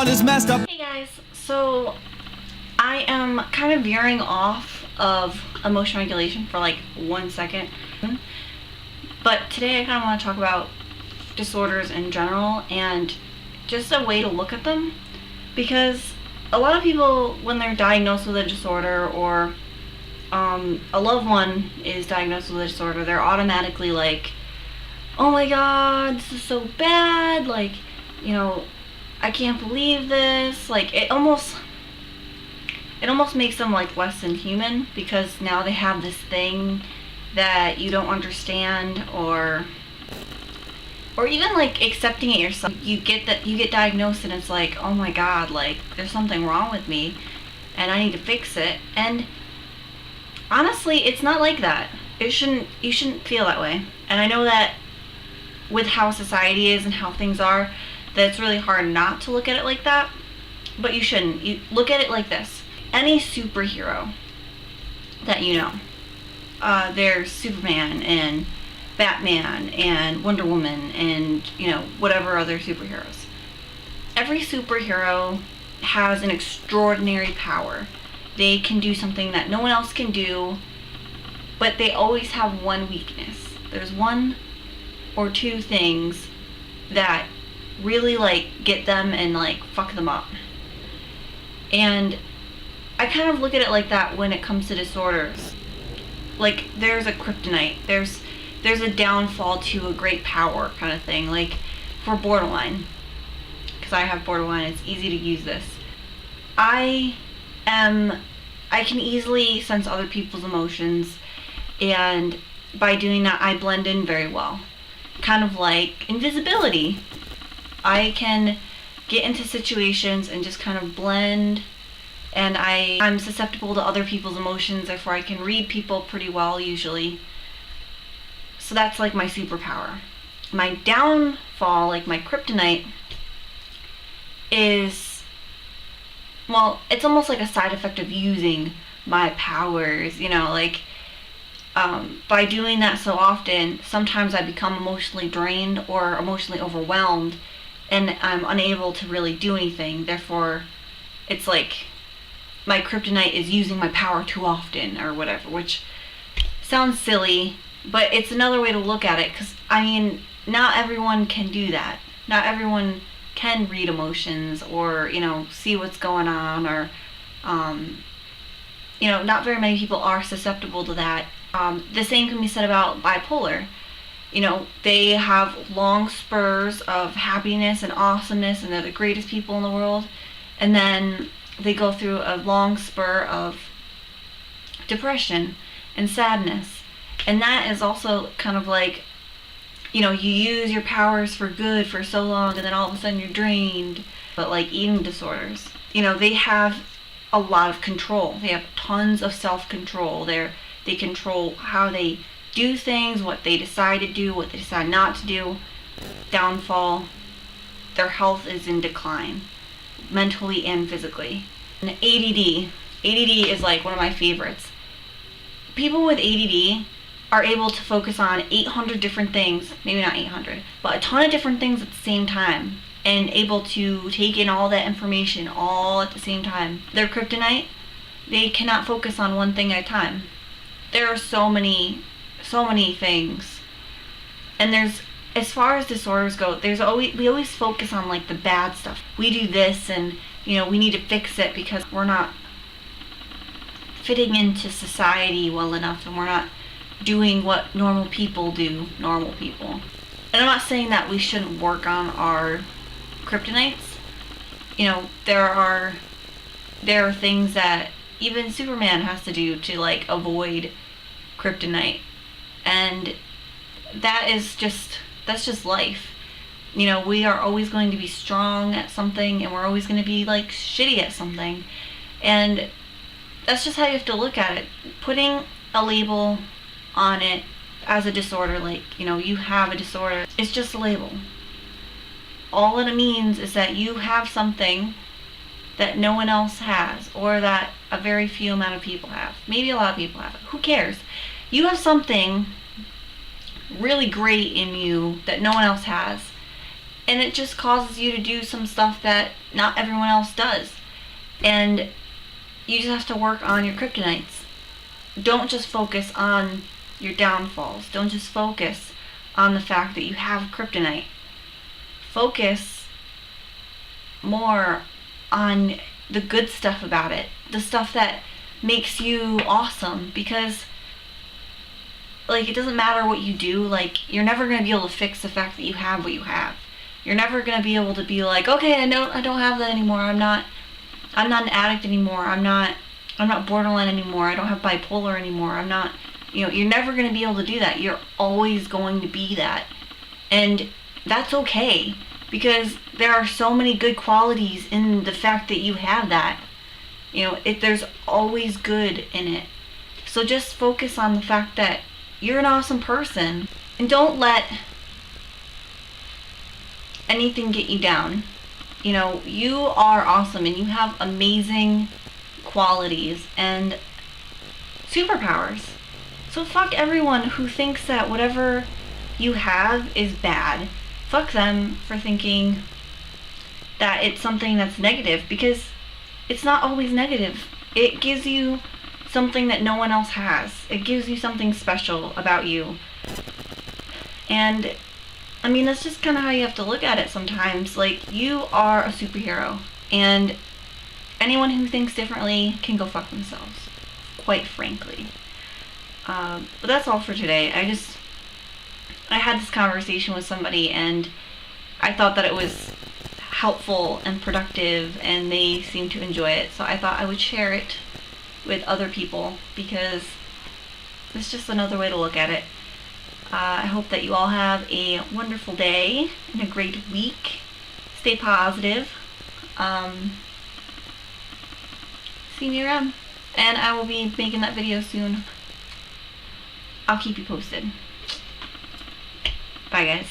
world is messed up. Hey guys, so I am kind of veering off of emotion regulation for like 1 second, but today I kind of want to talk about disorders in general and just a way to look at them, because a lot of people, when they're diagnosed with a disorder or a loved one is diagnosed with a disorder, they're automatically like, oh my god, this is so bad, like, you know, I can't believe this. Like, it almost makes them like less than human, because now they have this thing that you don't understand, or even like accepting it yourself. You get diagnosed and it's like, oh my god, like there's something wrong with me and I need to fix it. And honestly, it's not like that. You shouldn't feel that way. And I know that with how society is and how things are, that it's really hard not to look at it like that, but you shouldn't. You look at it like this. Any superhero that you know, there's Superman and Batman and Wonder Woman and, you know, whatever other superheroes. Every superhero has an extraordinary power. They can do something that no one else can do, but they always have one weakness. There's one or two things that really like get them and like fuck them up. And I kind of look at it like that when it comes to disorders. Like, there's a kryptonite, there's a downfall to a great power kind of thing. Like for borderline, because I have borderline, it's easy to use this. I can easily sense other people's emotions, and by doing that I blend in very well. Kind of like invisibility. I can get into situations and just kind of blend, and I'm susceptible to other people's emotions, therefore I can read people pretty well usually. So that's like my superpower. My downfall, like my kryptonite, is, well, it's almost like a side effect of using my powers, you know, like by doing that so often, sometimes I become emotionally drained or emotionally overwhelmed, and I'm unable to really do anything. Therefore, it's like my kryptonite is using my power too often or whatever, which sounds silly, but it's another way to look at it, because, I mean, not everyone can do that. Not everyone can read emotions or, you know, see what's going on, or, you know, not very many people are susceptible to that. The same can be said about bipolar. You know, they have long spurs of happiness and awesomeness, and they're the greatest people in the world. And then they go through a long spur of depression and sadness. And that is also kind of like, you know, you use your powers for good for so long, and then all of a sudden you're drained. But like eating disorders, you know, they have a lot of control. They have tons of self-control. They control how they do things, what they decide to do, what they decide not to do. Downfall, their health is in decline, mentally and physically. And ADD is like one of my favorites. People with ADD are able to focus on 800 different things, maybe not 800, but a ton of different things at the same time, and able to take in all that information all at the same time. Their kryptonite, they cannot focus on one thing at a time. There are so many things. And there's, as far as disorders go, we always focus on like the bad stuff. We do this, and, you know, we need to fix it because we're not fitting into society well enough, and we're not doing what normal people do, normal people. And I'm not saying that we shouldn't work on our kryptonites. You know, there are things that even Superman has to do to like avoid kryptonite, and that's just life. You know, we are always going to be strong at something, and we're always going to be like shitty at something, and that's just how you have to look at it. Putting a label on it as a disorder, like, you know, you have a disorder, it's just a label. All it means is that you have something that no one else has, or that a very few amount of people have. Maybe a lot of people have it. Who cares? You have something really great in you that no one else has, And it just causes you to do some stuff that not everyone else does. And you just have to work on your kryptonites. Don't just focus on your downfalls. Don't just focus on the fact that you have kryptonite. Focus more on the good stuff about it. The stuff that makes you awesome. Because, like, it doesn't matter what you do. Like, you're never going to be able to fix the fact that you have what you have. You're never going to be able to be like, okay, I don't have that anymore. I'm not an addict anymore. I'm not borderline anymore. I don't have bipolar anymore. I'm not, you're never going to be able to do that. You're always going to be that. And that's okay, because there are so many good qualities in the fact that you have that. There's always good in it. So just focus on the fact that you're an awesome person, and don't let anything get you down. You are awesome, and you have amazing qualities and superpowers. So fuck everyone who thinks that whatever you have is bad. Fuck them for thinking that it's something that's negative, because it's not always negative. It gives you something that no one else has. It gives you something special about you. And I mean, that's just kind of how you have to look at it sometimes. Like, you are a superhero, and anyone who thinks differently can go fuck themselves, quite frankly. But that's all for today. I had this conversation with somebody, and I thought that it was helpful and productive, and they seemed to enjoy it. So I thought I would share it with other people, because it's just another way to look at it. I hope that you all have a wonderful day and a great week. Stay positive. See me around. And I will be making that video soon. I'll keep you posted. Bye, guys.